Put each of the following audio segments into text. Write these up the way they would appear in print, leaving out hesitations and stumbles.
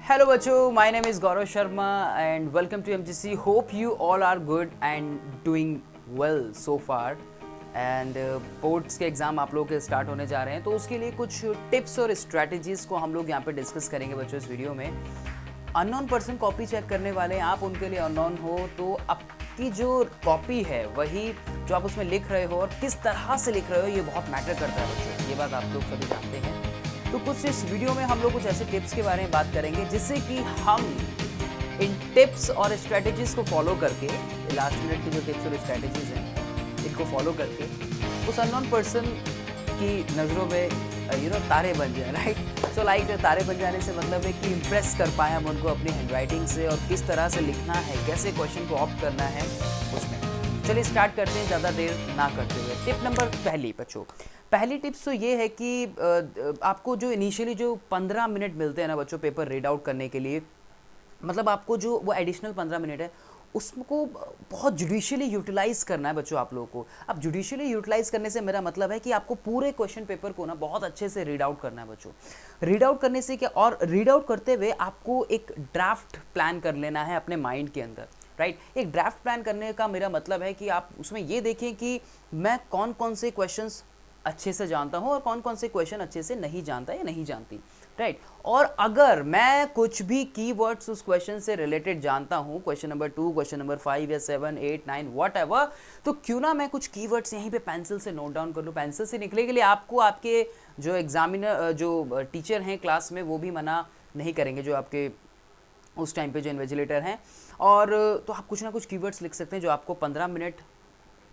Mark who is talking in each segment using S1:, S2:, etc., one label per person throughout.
S1: Hello बच्चों, my name is Gaurav Sharma and welcome to MGC. Hope you all are good and doing well so far. And boards के exam आप लोगों के start होने जा रहे हैं, तो उसके लिए कुछ टिप्स और स्ट्रैटेजीज़ को हम लोग यहाँ पे डिस्कस करेंगे बच्चों इस वीडियो में। अननोन पर्सन कॉपी चेक करने वाले हैं, आप उनके लिए अननोन हो तो आपकी जो कॉपी है वही जो आप उसमें लिख रहे हो और किस तरह से लिख रहे हो ये बहुत मैटर करता है बच्चों, ये बात आप लोग सभी जानते हैं। तो कुछ इस वीडियो में हम लोग कुछ ऐसे टिप्स के बारे में बात करेंगे जिससे कि हम इन टिप्स और स्ट्रैटेजीज़ को फॉलो करके, लास्ट मिनट की जो टिप्स और स्ट्रैटेजीज़ हैं इनको फॉलो करके उस अननोन पर्सन की नज़रों में तारे बन जाए, राइट। सो लाइक तारे बन जाने से मतलब है कि इम्प्रेस कर पाए हम उनको अपनी हैंडराइटिंग से और किस तरह से लिखना है, कैसे क्वेश्चन को ऑप्ट करना है उसमें। चलिए स्टार्ट करते हैं ज़्यादा देर ना करते हुए। टिप नंबर पहली टिप्स तो ये है कि आपको जो इनिशियली जो 15 मिनट मिलते हैं ना बच्चों पेपर रीड आउट करने के लिए, मतलब आपको जो वो एडिशनल 15 मिनट है उसको बहुत जुडिशियली यूटिलाइज़ करना है बच्चों आप लोगों को। अब जुडिशियली यूटिलाइज़ करने से मेरा मतलब है कि आपको पूरे क्वेश्चन पेपर को ना बहुत अच्छे से रीड आउट करना है बच्चों। रीड आउट करने से क्या, और रीड आउट करते हुए आपको एक ड्राफ्ट प्लान कर लेना है अपने माइंड के अंदर, राइट। एक ड्राफ्ट प्लान करने का मेरा मतलब है कि आप उसमें ये देखें कि मैं कौन कौन से क्वेश्चंस अच्छे से जानता हूँ और कौन कौन से क्वेश्चन अच्छे से नहीं जानता या नहीं जानती, राइट। और अगर मैं कुछ भी कीवर्ड्स उस क्वेश्चन से रिलेटेड जानता हूँ, क्वेश्चन नंबर 2, क्वेश्चन नंबर 5 या 7, 8, 9 व्हाटएवर, तो क्यों ना मैं कुछ कीवर्ड्स यहीं पे पेंसिल से नोट डाउन कर लूँ। पेंसिल से लिखने के लिए आपको आपके जो एग्जामिनर जो टीचर हैं क्लास में वो भी मना नहीं करेंगे, जो आपके उस टाइम पे जो इन्विजिलेटर हैं। और तो आप कुछ ना कुछ कीवर्ड्स लिख सकते हैं जो आपको 15 मिनट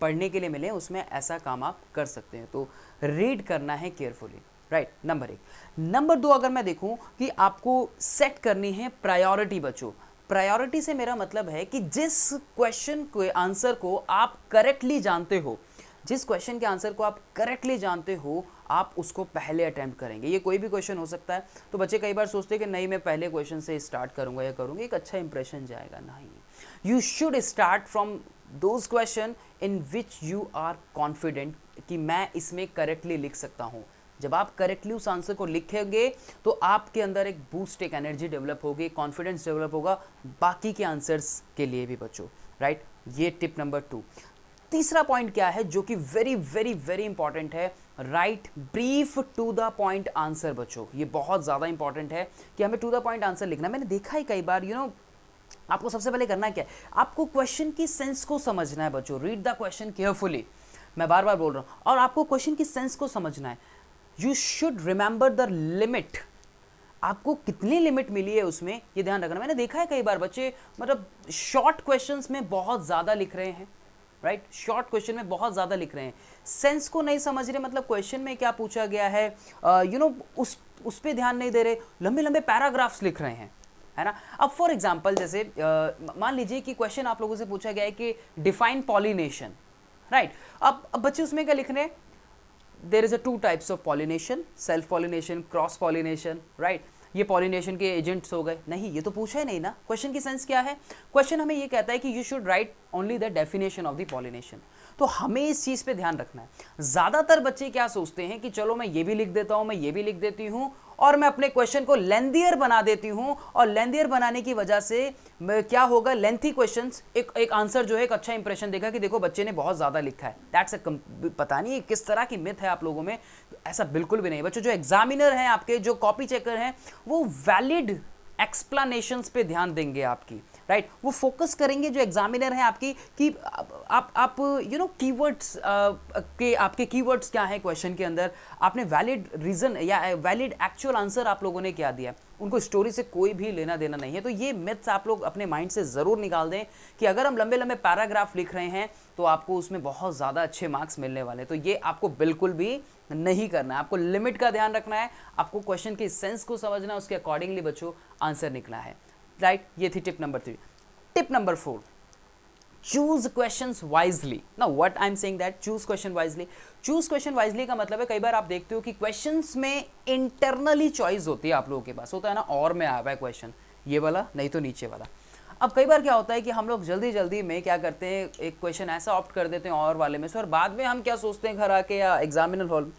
S1: पढ़ने के लिए मिले, उसमें ऐसा काम आप कर सकते हैं। तो रीड करना है केयरफुली, राइट, नंबर 1। नंबर 2, अगर मैं देखूं कि आपको सेट करनी है प्रायोरिटी बच्चों। प्रायोरिटी से मेरा मतलब है कि जिस क्वेश्चन के आंसर को आप करेक्टली जानते हो, जिस क्वेश्चन के आंसर को आप करेक्टली जानते हो, आप उसको पहले अटेम्प्ट करेंगे। ये कोई भी क्वेश्चन हो सकता है। तो बच्चे कई बार सोचते हैं कि नहीं मैं पहले क्वेश्चन से स्टार्ट करूंगा या करूंगी, एक अच्छा इंप्रेशन जाएगा। नहीं, you should start from those question in which you are confident कि मैं इसमें करेक्टली लिख सकता हूँ। जब आप करेक्टली उस आंसर को लिखेंगे तो आपके अंदर एक बूस्ट, एक एनर्जी डेवलप होगी, कॉन्फिडेंस डेवलप होगा बाकी के आंसर्स के लिए भी बच्चों, राइट। ये टिप नंबर 2। तीसरा पॉइंट क्या है जो कि वेरी वेरी वेरी इंपॉर्टेंट है, write brief to the point answer बच्चों। ये बहुत ज़्यादा इंपॉर्टेंट है कि हमें टू द पॉइंट आंसर लिखना है। मैंने देखा है कई बार, आपको सबसे पहले करना क्या है, आपको क्वेश्चन की सेंस को समझना है बच्चों। रीड द क्वेश्चन केयरफुली, मैं बार बार बोल रहा हूँ, और आपको क्वेश्चन की सेंस को समझना है। You should remember the limit, आपको कितनी लिमिट मिली है उसमें ये ध्यान रखना। मैंने देखा है कई बार बच्चे मतलब शॉर्ट क्वेश्चंस में बहुत ज़्यादा लिख रहे हैं, राइट, शॉर्ट क्वेश्चन में बहुत ज़्यादा लिख रहे हैं, सेंस को नहीं समझ रहे, मतलब क्वेश्चन में क्या पूछा गया है उस पर ध्यान नहीं दे रहे, लंबे लंबे पैराग्राफ्स लिख रहे हैं, है ना। अब फॉर एग्जांपल जैसे मान लीजिए कि क्वेश्चन आप लोगों से पूछा गया है कि डिफाइन पॉलिनेशन, राइट। अब बच्चे उसमें क्या लिख रहे हैं, there is a 2 types of pollination, self pollination, cross pollination, right. ये पॉलिनेशन के एजेंट्स हो गए। नहीं, ये तो पूछा ही नहीं ना। क्वेश्चन की सेंस क्या है, क्वेश्चन हमें ये कहता है कि you should write only the definition of the pollination. तो हमें इस चीज़ पे ध्यान रखना है। ज़्यादातर बच्चे क्या सोचते हैं कि चलो मैं ये भी लिख देता हूँ, मैं ये भी लिख देती हूँ, और मैं अपने क्वेश्चन को लेंथियर बना देती हूँ, और लेंथियर बनाने की वजह से क्या होगा, लेंथी क्वेश्चंस एक आंसर जो है एक अच्छा इंप्रेशन देगा कि देखो बच्चे ने बहुत ज़्यादा लिखा है। दैट्स पता नहीं किस तरह की मिथ है आप लोगों में, ऐसा बिल्कुल भी नहीं बच्चों। जो एग्जामिनर हैं आपके, जो कॉपी चेकर हैं, वो वैलिड एक्सप्लेनेशंस पे ध्यान देंगे आपकी, राइट। वो फोकस करेंगे जो एग्जामिनर हैं आपकी कि आप कीवर्ड्स के, आपके कीवर्ड्स क्या हैं क्वेश्चन के अंदर, आपने वैलिड रीजन या वैलिड एक्चुअल आंसर आप लोगों ने क्या दिया, उनको स्टोरी से कोई भी लेना देना नहीं है। तो ये मिथ्स आप लोग अपने माइंड से ज़रूर निकाल दें कि अगर हम लंबे लंबे पैराग्राफ लिख रहे हैं तो आपको उसमें बहुत ज़्यादा अच्छे मार्क्स मिलने वाले हैं। तो ये आपको बिल्कुल भी नहीं करना है। आपको लिमिट का ध्यान रखना है, आपको क्वेश्चन की सेंस को समझना है, उसके अकॉर्डिंगली बच्चों आंसर निकला है, राइट। ये थी tip number 3। Tip number 4, choose questions wisely. Now what I'm saying that choose question wisely, choose question wisely का मतलब है कई बार आप देखते हो कि क्वेश्चंस में इंटरनली चॉइस होती है, आप लोगों के पास होता है ना, और में आया है क्वेश्चन, ये वाला नहीं तो नीचे वाला। अब कई बार क्या होता है कि हम लोग जल्दी जल्दी में क्या करते हैं, एक क्वेश्चन ऐसा ऑप्ट कर देते हैं और वाले में से, और बाद में हम क्या सोचते हैं घर आके या एग्जामिनर हॉल में,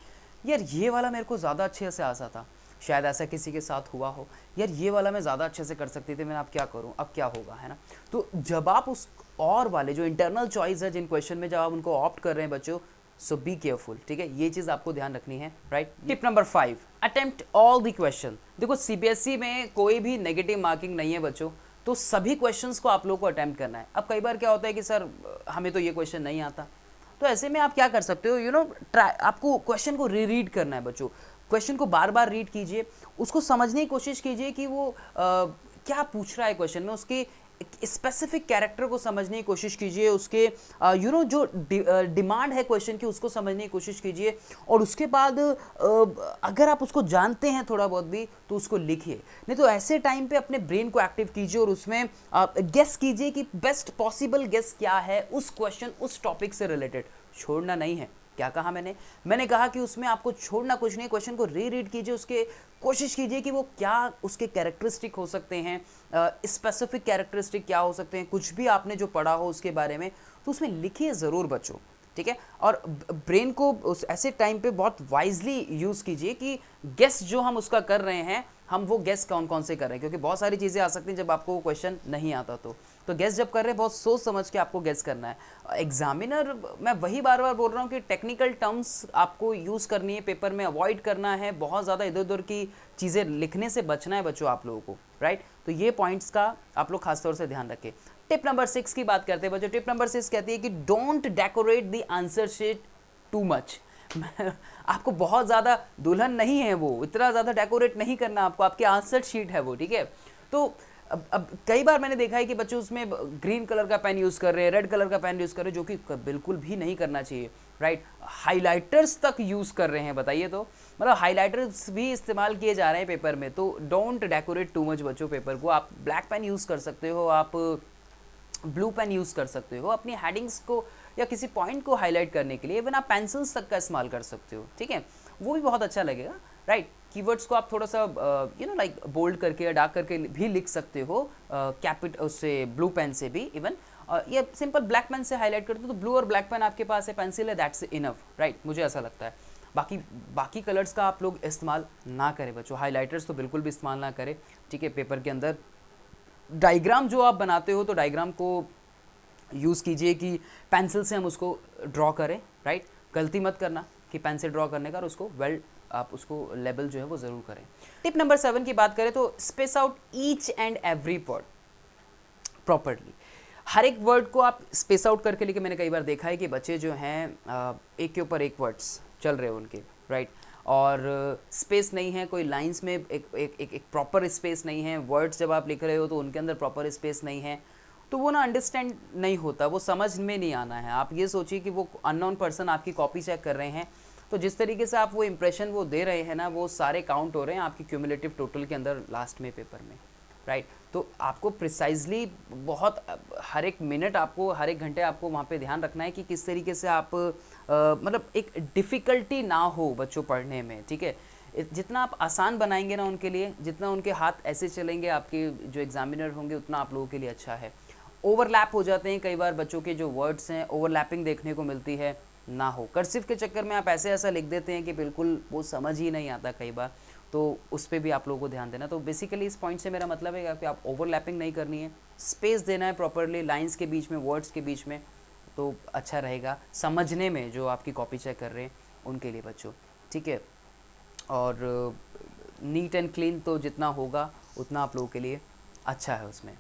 S1: यार ये वाला मेरे को ज़्यादा अच्छे से आता था, शायद ऐसा किसी के साथ हुआ हो, यार ये वाला मैं ज़्यादा अच्छे से कर सकती थी, मैं अब क्या करूँ, अब क्या होगा, है ना। तो जब आप उस और वाले जो इंटरनल चॉइस है जिन क्वेश्चन में जब आप उनको ऑप्ट कर रहे हैं बच्चों, सो बी केयरफुल, ठीक है, ये चीज़ आपको ध्यान रखनी है, right. Tip number 5, attempt all the question. देखो सीबीएसई में कोई भी नेगेटिव मार्किंग नहीं है बच्चों, तो सभी क्वेश्चंस को आप लोगों को अटेम्प्ट करना है। अब कई बार क्या होता है कि सर हमें तो ये क्वेश्चन नहीं आता, तो ऐसे में आप क्या कर सकते हो, ट्राई, आपको क्वेश्चन को रीड करना है बच्चों। क्वेश्चन को बार बार रीड कीजिए, उसको समझने की कोशिश कीजिए कि वो क्या पूछ रहा है क्वेश्चन में, उसके स्पेसिफिक कैरेक्टर को समझने की कोशिश कीजिए, उसके जो डिमांड है क्वेश्चन की उसको समझने की कोशिश कीजिए, और उसके बाद अगर आप उसको जानते हैं थोड़ा बहुत भी तो उसको लिखिए। नहीं तो ऐसे टाइम पे अपने ब्रेन को एक्टिव कीजिए और उसमें गेस कीजिए कि बेस्ट पॉसिबल गेस क्या है उस क्वेश्चन उस टॉपिक से रिलेटेड, छोड़ना नहीं है। क्या कहा मैंने कहा कि उसमें आपको छोड़ना कुछ नहीं, क्वेश्चन को रीड कीजिए, उसके कोशिश कीजिए कि वो क्या उसके कैरेक्टरिस्टिक हो सकते हैं, स्पेसिफिक कैरेक्टरिस्टिक क्या हो सकते हैं, कुछ भी आपने जो पढ़ा हो उसके बारे में, तो उसमें लिखिए ज़रूर बच्चों, ठीक है। और ब्रेन को उस ऐसे टाइम पे बहुत वाइजली यूज़ कीजिए कि गेस जो हम उसका कर रहे हैं, हम वो गेस कौन कौन से कर रहे हैं, क्योंकि बहुत सारी चीज़ें आ सकती हैं जब आपको क्वेश्चन नहीं आता। तो गेस जब कर रहे हैं बहुत सोच समझ के आपको गेस करना है। एग्जामिनर, मैं वही बार बार बोल रहा हूँ कि टेक्निकल टर्म्स आपको यूज़ करनी है पेपर में, अवॉइड करना है, बहुत ज़्यादा इधर उधर की चीज़ें लिखने से बचना है बच्चों आप लोगों को, राइट। तो ये पॉइंट्स का आप लोग खासतौर से ध्यान रखें। टिप नंबर 6 की बात करते हैं बच्चों। टिप नंबर 6 कहती है कि don't decorate the answer sheet too much. आपको बहुत ज़्यादा दुल्हन नहीं है वो, इतना ज़्यादा डेकोरेट नहीं करना आपको, आपकी आंसर शीट है वो, ठीक है। तो अब कई बार मैंने देखा है कि बच्चे उसमें ग्रीन कलर का पेन यूज़ कर रहे हैं, रेड कलर का पेन यूज़ कर रहे हैं, जो कि बिल्कुल भी नहीं करना चाहिए, राइट। हाइलाइटर्स तक यूज़ कर रहे हैं, बताइए तो, मतलब हाइलाइटर्स भी इस्तेमाल किए जा रहे हैं पेपर में। तो डोंट डेकोरेट टू मच बच्चों पेपर को। आप ब्लैक पेन यूज़ कर सकते हो, आप ब्लू पेन यूज़ कर सकते हो अपनी हेडिंग्स को या किसी पॉइंट को हाईलाइट करने के लिए। इवन आप पेंसिल्स तक का इस्तेमाल कर सकते हो, ठीक है, वो भी बहुत अच्छा लगेगा, राइट। कीवर्ड्स को आप थोड़ा सा लाइक बोल्ड करके या डार्क करके भी लिख सकते हो, कैपिट उससे ब्लू पेन से भी। इवन ये सिंपल ब्लैक पेन से हाईलाइट करते हो तो ब्लू और ब्लैक पेन आपके पास है, पेंसिल है, दैट्स इनफ, राइट, मुझे ऐसा लगता है। बाकी कलर्स का आप लोग इस्तेमाल ना करें बच्चों, हाईलाइटर्स तो बिल्कुल भी इस्तेमाल ना करें, ठीक है। पेपर के अंदर डायग्राम जो आप बनाते हो तो डायग्राम को यूज़ कीजिए कि पेंसिल से हम उसको ड्रॉ करें, राइट। गलती मत करना कि पेंसिल ड्रॉ करने का, और उसको आप उसको लेबल जो है वो ज़रूर करें। टिप नंबर 7 की बात करें तो space out each and every word properly. हर एक वर्ड को आप स्पेस आउट करके लिखे। मैंने कई बार देखा है कि बच्चे जो हैं एक के ऊपर एक वर्ड्स चल रहे हैं उनके, राइट, और स्पेस नहीं है, कोई लाइंस में एक प्रॉपर स्पेस नहीं है, वर्ड्स जब आप लिख रहे हो तो उनके अंदर प्रॉपर स्पेस नहीं है, तो वो ना अंडरस्टैंड नहीं होता, वो समझ में नहीं आना है। आप ये सोचिए कि वो अननोन पर्सन आपकी कॉपी चेक कर रहे हैं, तो जिस तरीके से आप वो इंप्रेशन वो दे रहे हैं ना, वो सारे काउंट हो रहे हैं आपकी क्यूमुलेटिव टोटल के अंदर लास्ट में पेपर में, राइट। तो आपको प्रिसाइजली बहुत हर एक मिनट आपको, हर एक घंटे आपको वहाँ पे ध्यान रखना है कि किस तरीके से आप मतलब एक डिफ़िकल्टी ना हो बच्चों पढ़ने में, ठीक है। जितना आप आसान बनाएंगे ना उनके लिए, जितना उनके हाथ ऐसे चलेंगे आपके जो एग्जामिनर होंगे, उतना आप लोगों के लिए अच्छा है। ओवरलैप हो जाते हैं कई बार बच्चों के जो वर्ड्स हैं, ओवरलैपिंग देखने को मिलती है, ना हो। कर्सिव के चक्कर में आप ऐसा लिख देते हैं कि बिल्कुल वो समझ ही नहीं आता कई बार, तो उस पर भी आप लोगों को ध्यान देना। तो बेसिकली इस पॉइंट से मेरा मतलब है कि आप ओवरलैपिंग नहीं करनी है, स्पेस देना है प्रॉपरली लाइंस के बीच में, वर्ड्स के बीच में, तो अच्छा रहेगा समझने में जो आपकी कॉपी चेक कर रहे हैं उनके लिए बच्चों, ठीक है। और नीट एंड क्लीन तो जितना होगा उतना आप लोगों के लिए अच्छा है उसमें।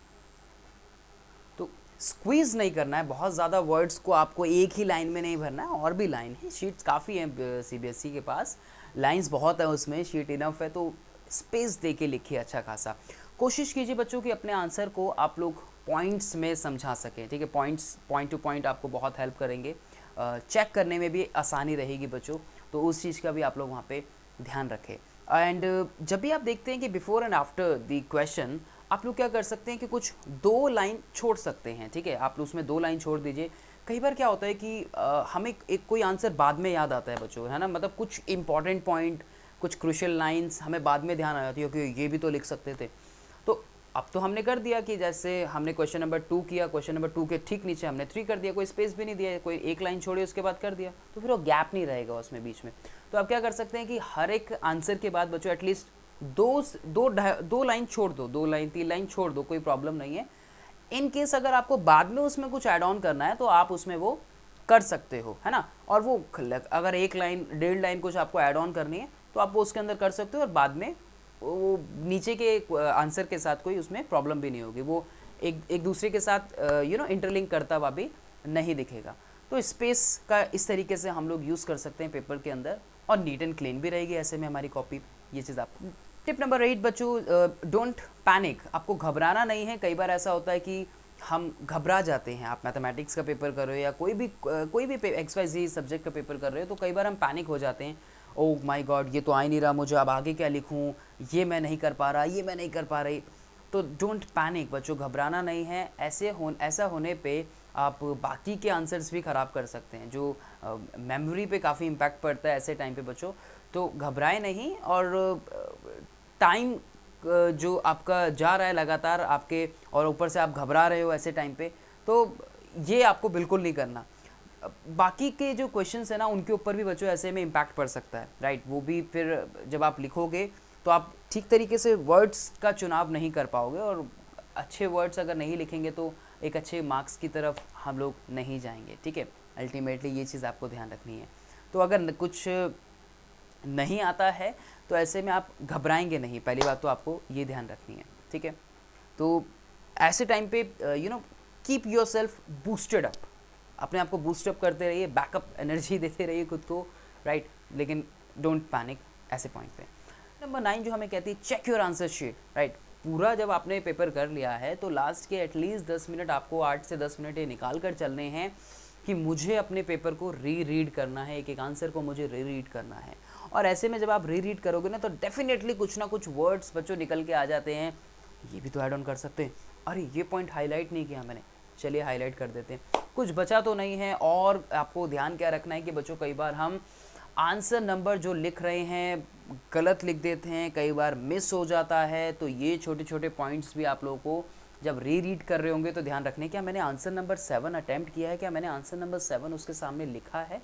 S1: तो स्क्वीज़ नहीं करना है, बहुत ज़्यादा वर्ड्स को आपको एक ही लाइन में नहीं भरना है, और भी लाइन है, शीट्स काफ़ी हैं सीबीएसई के पास, लाइंस बहुत है उसमें, शीट इनफ है, तो स्पेस दे के लिखिए अच्छा खासा। कोशिश कीजिए बच्चों कि अपने आंसर को आप लोग पॉइंट्स में समझा सकें, ठीक है। पॉइंट्स पॉइंट टू पॉइंट आपको बहुत हेल्प करेंगे, चेक करने में भी आसानी रहेगी बच्चों, तो उस चीज़ का भी आप लोग वहाँ पे ध्यान रखें। एंड जब भी आप देखते हैं कि before and after the question आप लोग क्या कर सकते हैं कि कुछ 2 लाइन छोड़ सकते हैं, ठीक है। आप उसमें 2 लाइन छोड़ दीजिए। कई बार क्या होता है कि हमें एक कोई आंसर बाद में याद आता है बच्चों, है ना, मतलब कुछ इंपॉर्टेंट पॉइंट, कुछ क्रूशियल लाइंस हमें बाद में ध्यान आ जाती है कि ये भी तो लिख सकते थे। तो अब तो हमने कर दिया कि जैसे हमने क्वेश्चन नंबर 2 किया, क्वेश्चन नंबर 2 के ठीक नीचे हमने 3 कर दिया, कोई स्पेस भी नहीं दिया, कोई एक लाइन छोड़ी उसके बाद कर दिया, तो फिर वो गैप नहीं रहेगा उसमें बीच में। तो आप क्या कर सकते हैं कि हर एक आंसर के बाद बच्चों एटलीस्ट दो लाइन छोड़ दो, 2 लाइन 3 लाइन छोड़ दो, कोई प्रॉब्लम नहीं है। इन केस अगर आपको बाद में उसमें कुछ ऐड ऑन करना है तो आप उसमें वो कर सकते हो, है ना। और वो अगर 1 लाइन 1.5 लाइन कुछ आपको ऐड ऑन करनी है तो आप वो उसके अंदर कर सकते हो, और बाद में वो नीचे के आंसर के साथ कोई उसमें प्रॉब्लम भी नहीं होगी, वो एक दूसरे के साथ इंटरलिंक करता हुआ भी नहीं दिखेगा। तो स्पेस का इस तरीके से हम लोग यूज़ कर सकते हैं पेपर के अंदर, और नीट एंड क्लीन भी रहेगी ऐसे में हमारी कॉपी। ये चीज़ आप टिप नंबर 8 बच्चों, डोंट पैनिक। आपको घबराना नहीं है। कई बार ऐसा होता है कि हम घबरा जाते हैं। आप मैथमेटिक्स का पेपर कर रहे हो या कोई भी XYZ सब्जेक्ट का पेपर कर रहे हो, तो कई बार हम पैनिक हो जाते हैं। ओह माय गॉड, ये तो आ ही नहीं रहा मुझे, अब आगे क्या लिखूं, ये मैं नहीं कर पा रहा, ये मैं नहीं कर पा रही। तो डोंट पैनिक बच्चों, घबराना नहीं है। ऐसा होने पे आप बाकी के आंसर्स भी ख़राब कर सकते हैं, जो मेमोरी पे काफ़ी इम्पैक्ट पड़ता है ऐसे टाइम पे बच्चों। तो घबराए नहीं, और टाइम जो आपका जा रहा है लगातार आपके, और ऊपर से आप घबरा रहे हो ऐसे टाइम पे, तो ये आपको बिल्कुल नहीं करना। बाकी के जो क्वेश्चंस है ना, उनके ऊपर भी बच्चों ऐसे में इम्पैक्ट पड़ सकता है, राइट। वो भी फिर जब आप लिखोगे तो आप ठीक तरीके से वर्ड्स का चुनाव नहीं कर पाओगे, और अच्छे वर्ड्स अगर नहीं लिखेंगे तो एक अच्छे मार्क्स की तरफ हम लोग नहीं जाएंगे, ठीक है। अल्टीमेटली ये चीज़ आपको ध्यान रखनी है। तो अगर कुछ नहीं आता है तो ऐसे में आप घबराएंगे नहीं, पहली बात तो आपको ये ध्यान रखनी है, ठीक है। तो ऐसे टाइम पे keep your self boosted up, अपने आप को बूस्टअप करते रहिए, बैकअप एनर्जी देते रहिए खुद को, राइट। लेकिन डोंट पैनिक ऐसे पॉइंट पे। नंबर 9 जो हमें कहती है, check your answer sheet, right. पूरा जब आपने पेपर कर लिया है तो लास्ट के एटलीस्ट 10 मिनट आपको 8 से 10 मिनट ये निकाल कर चलने हैं कि मुझे अपने पेपर को रीड करना है, एक आंसर को मुझे रीड करना है। और ऐसे में जब आप रीड करोगे ना, तो डेफिनेटली कुछ ना कुछ वर्ड्स बच्चों निकल के आ जाते हैं। ये भी तो ऐड ऑन कर सकते हैं, अरे ये पॉइंट हाईलाइट नहीं किया मैंने, चलिए हाईलाइट कर देते हैं, कुछ बचा तो नहीं है। और आपको ध्यान क्या रखना है कि बच्चों कई बार हम आंसर नंबर जो लिख रहे हैं गलत लिख देते हैं, कई बार मिस हो जाता है। तो ये छोटे छोटे पॉइंट्स भी आप लोगों को जब रीड कर रहे होंगे तो ध्यान रखने, क्या मैंने आंसर नंबर 7 अटैम्प्ट किया है, क्या मैंने आंसर नंबर 7 उसके सामने लिखा है,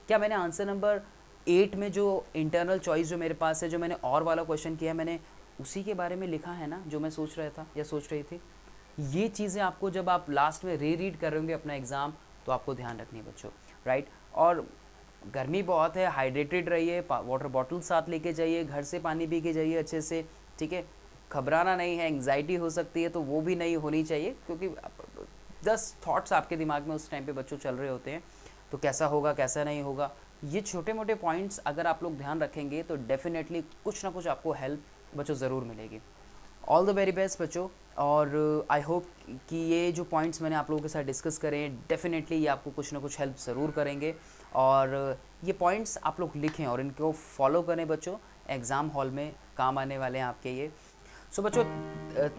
S1: क्या मैंने आंसर नंबर 8 में जो इंटरनल चॉइस जो मेरे पास है, जो मैंने और वाला क्वेश्चन किया है, मैंने उसी के बारे में लिखा है ना जो मैं सोच रहा था या सोच रही थी। ये चीज़ें आपको जब आप लास्ट में रीड कर रहे होंगे अपना एग्ज़ाम, तो आपको ध्यान रखनी है बच्चों, राइट। और गर्मी बहुत है, हाइड्रेटेड रहिए, वाटर बॉटल साथ लेके जाइए, घर से पानी पी के जाइए अच्छे से, ठीक है। घबराना नहीं है, एंग्जाइटी हो सकती है तो वो भी नहीं होनी चाहिए, क्योंकि 10 थॉट्स आपके दिमाग में उस टाइम पे बच्चों चल रहे होते हैं, तो कैसा होगा कैसा नहीं होगा। ये छोटे मोटे पॉइंट्स अगर आप लोग ध्यान रखेंगे तो डेफिनेटली कुछ ना कुछ आपको हेल्प बच्चों ज़रूर मिलेगी। ऑल द वेरी बेस्ट बच्चों, और आई होप कि ये जो पॉइंट्स मैंने आप लोगों के साथ डिस्कस करे हैं, डेफिनेटली ये आपको कुछ ना कुछ हेल्प ज़रूर करेंगे। और ये पॉइंट्स आप लोग लिखें और इनको फॉलो करें बच्चों, एग्ज़ाम हॉल में काम आने वाले हैं आपके ये। सो बच्चों,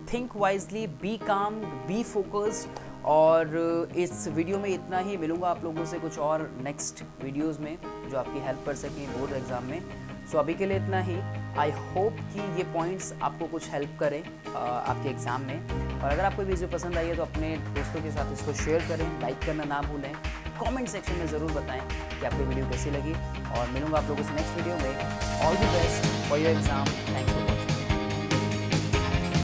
S1: थिंक वाइजली, बी काम, बी फोकस्ड। और इस वीडियो में इतना ही, मिलूँगा आप लोगों से कुछ और नेक्स्ट वीडियोज़ में जो आपकी हेल्प कर सकें बोर्ड एग्ज़ाम में। सो अभी के लिए इतना ही। आई होप कि ये पॉइंट्स आपको कुछ हेल्प करें आपके एग्ज़ाम में। और अगर आपको वीडियो पसंद आई है तो अपने दोस्तों के साथ इसको शेयर करें, लाइक करना ना भूलें, कमेंट सेक्शन में ज़रूर बताएं कि आपको वीडियो कैसी लगी। और मिलूंगा आप लोगों से नेक्स्ट वीडियो में। All the best for your exam. Thank you.